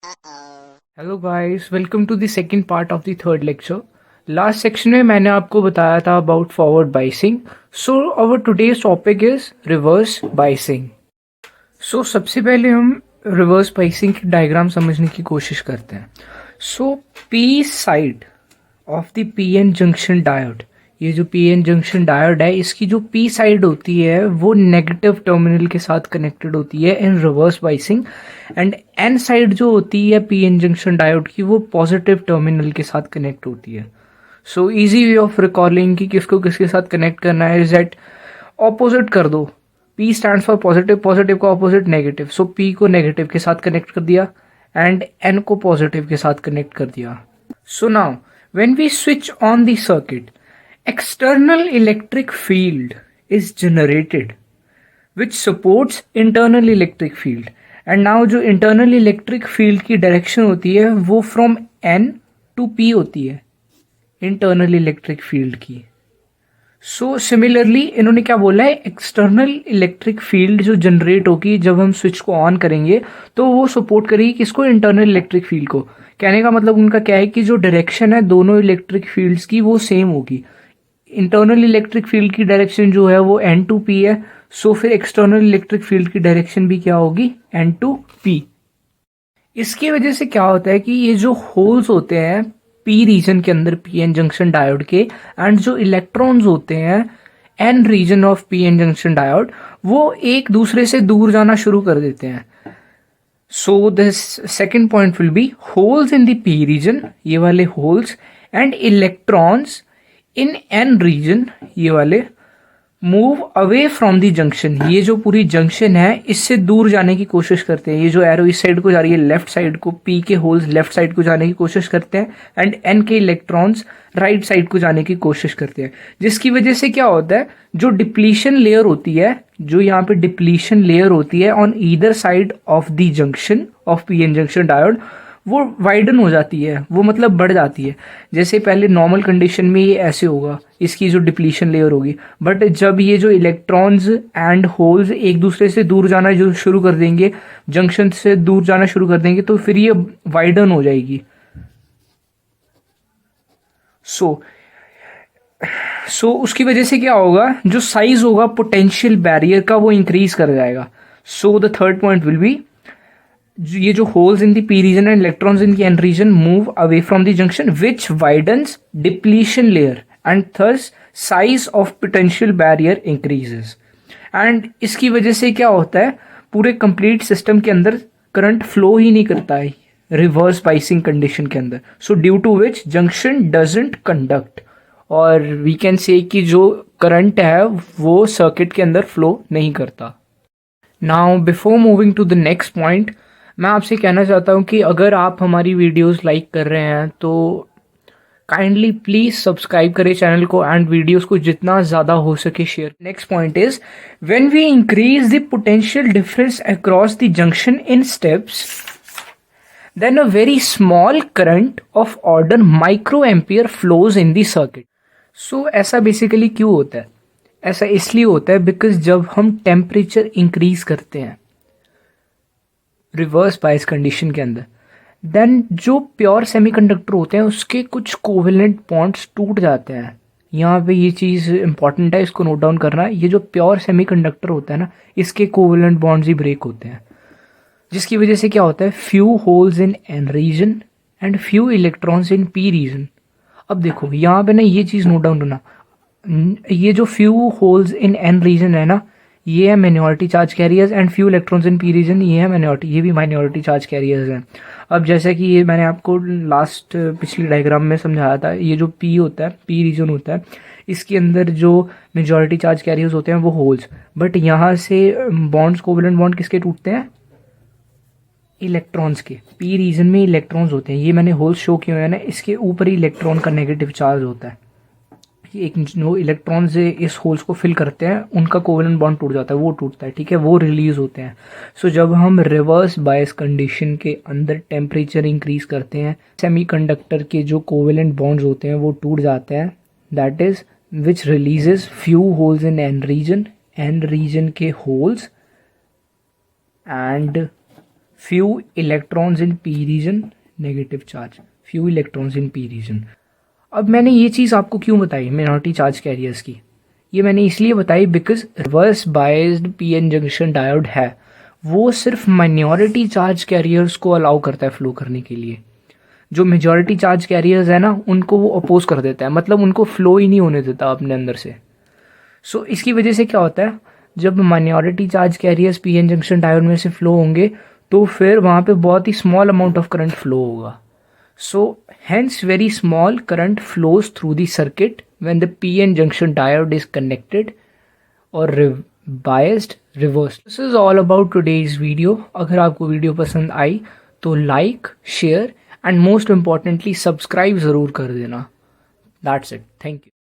Hello guys, welcome to the second part of the third lecture. Last section में मैंने आपको बताया था about forward biasing. So our today's topic is reverse biasing. So सबसे पहले हम रिवर्स बाइसिंग की डायग्राम समझने की कोशिश करते हैं। So P side of the PN junction diode, ये जो पीएन जंक्शन डायोड है, इसकी जो पी साइड होती है वो नेगेटिव टर्मिनल के साथ कनेक्टेड होती है in reverse biasing, and N side जो होती है पीएन जंक्शन डायोड की वो पॉजिटिव टर्मिनल के साथ कनेक्ट होती है। So easy way of recalling कि किसको किसके साथ कनेक्ट करना है इज दैट ऑपोजिट कर दो। P stand for positive, positive का ऑपोजिट नेगेटिव, सो P को नेगेटिव के साथ कनेक्ट कर दिया एंड N को पॉजिटिव के साथ कनेक्ट कर दिया। So now when we switch on the circuit, external electric field is generated which supports internal electric field, and now जो internal electric field की direction होती है वो from N to P होती है internal electric field की। So similarly इन्होंने क्या बोला है, एक्सटर्नल इलेक्ट्रिक फील्ड जो जनरेट होगी जब हम स्विच को ऑन करेंगे तो वो सपोर्ट करेगी किसको, इंटरनल इलेक्ट्रिक फील्ड को। कहने का मतलब उनका क्या है कि जो डायरेक्शन है दोनों इलेक्ट्रिक फील्ड्स की वो सेम होगी। इंटरनल इलेक्ट्रिक फील्ड की डायरेक्शन जो है वो एन टू पी है, सो फिर एक्सटर्नल इलेक्ट्रिक फील्ड की डायरेक्शन भी क्या होगी, एन टू पी। इसकी वजह से क्या होता है कि ये जो होल्स होते हैं पी रीजन के अंदर पीएन जंक्शन डायोड के, एंड जो इलेक्ट्रॉन्स होते हैं N region of PN junction diode, वो एक दूसरे से दूर जाना शुरू कर देते हैं। So the second point will be holes in the P region, ये वाले holes, and electrons in N region, ये वाले, move away from the junction, ये जो पूरी जंक्शन है इससे दूर जाने की कोशिश करते हैं। ये जो एरो इस साइड को जा रही है लेफ्ट साइड को, पी के होल्स लेफ्ट साइड को जाने की कोशिश करते हैं एंड एन के इलेक्ट्रॉन्स राइट साइड को जाने की कोशिश करते हैं। जिसकी वजह से क्या होता है, जो डिप्लीशन लेयर होती है, जो यहाँ पे डिप्लीशन लेयर होती है on either side of the junction of PN junction diode, वो वाइडन हो जाती है, वो मतलब बढ़ जाती है। जैसे पहले नॉर्मल कंडीशन में ये ऐसे होगा, इसकी जो डिप्लीशन लेयर होगी, बट जब ये जो इलेक्ट्रॉन्स एंड होल्स एक दूसरे से दूर जाना जो शुरू कर देंगे, जंक्शन से दूर जाना शुरू कर देंगे, तो फिर ये वाइडन हो जाएगी। सो उसकी वजह से क्या होगा, जो साइज होगा पोटेंशियल बैरियर का वो इंक्रीज कर जाएगा। So the third point will be, ये जो holes in the P region and electrons in the N region move away from the junction which widens depletion layer and thus size of potential barrier increases. And इसकी वजह से क्या होता है, पूरे complete system के अंदर करंट फ्लो ही नहीं करता है रिवर्स बाइसिंग कंडीशन के अंदर। So due to which junction doesn't conduct, और वी कैन से कि जो करंट है वो सर्किट के अंदर फ्लो नहीं करता। Now before moving to the next point, मैं आपसे कहना चाहता हूँ कि अगर आप हमारी वीडियोस लाइक कर रहे हैं तो काइंडली प्लीज सब्सक्राइब करें चैनल को एंड वीडियोस को जितना ज़्यादा हो सके share. Next point is, when we increase the potential difference across the junction in steps, then a very small current of order micro ampere flows in the circuit. So ऐसा basically क्यों होता है, ऐसा इसलिए होता है बिकॉज जब हम टेम्परेचर इंक्रीज करते हैं रिवर्स बायस कंडीशन के अंदर, देन जो प्योर सेमीकंडक्टर होते हैं उसके कुछ कोवेलेंट बॉन्ड्स टूट जाते हैं। यहाँ पे ये चीज़ इंपॉर्टेंट है, इसको नोट डाउन करना है। ये जो प्योर सेमीकंडक्टर होता है ना, इसके कोवेलेंट बॉन्ड्स ही ब्रेक होते हैं, जिसकी वजह से क्या होता है, few holes in N region and few electrons in P region. अब देखो यहाँ पे ना ये चीज़ नोट डाउन करना, ये जो few holes in N region है ना, ये है minority charge carriers, and few electrons in P region, ये है माइनॉरिटी, ये भी माइनॉरिटी चार्ज कैरियर्स हैं। अब जैसा कि ये मैंने आपको लास्ट पिछली डायग्राम में समझाया था, ये जो पी होता है, पी रीजन होता है, इसके अंदर जो मेजॉरिटी चार्ज कैरियर्स होते हैं वो होल्स, बट यहाँ से बॉन्ड्स, कोवेलेंट बॉन्ड किसके टूटते हैं, इलेक्ट्रॉन्स के। पी रीजन में इलेक्ट्रॉन्स होते हैं, ये मैंने होल्स शो किए हैं ना, इसके ऊपर ही इलेक्ट्रॉन का नेगेटिव चार्ज होता है। एक जो इलेक्ट्रॉन से इस होल्स को फिल करते हैं उनका कोवेलेंट बॉन्ड टूट जाता है, वो टूटता है, ठीक है, वो रिलीज होते हैं। सो जब हम रिवर्स बायस कंडीशन के अंदर टेम्परेचर इंक्रीज करते हैं, सेमीकंडक्टर के जो कोवेलेंट बॉन्ड्स होते हैं वो टूट जाते हैं, that is which releases few holes in N region के holes and few electrons in p region, negative charge, few electrons in p region. अब मैंने ये चीज़ आपको क्यों बताई मिनॉरिटी चार्ज कैरियर्स की? ये मैंने इसलिए बताई because reverse biased PN junction diode है वो सिर्फ माइनॉरिटी चार्ज कैरियर्स को अलाउ करता है फ्लो करने के लिए. जो मेजॉरिटी चार्ज कैरियर्स है ना उनको वो अपोज कर देता है, मतलब उनको फ्लो ही नहीं होने देता अपने अंदर से. सो इसकी वजह से क्या होता है, जब minority charge carriers PN junction diode में से फ्लो होंगे तो फिर वहाँ पे बहुत ही small amount of current flow होगा. So hence very small current flows through the circuit when the PN junction diode is connected or biased reversed. This is all about today's video. अगर आपको वीडियो पसंद आई तो like, share and most importantly subscribe ज़रूर कर देना. That's it. Thank you.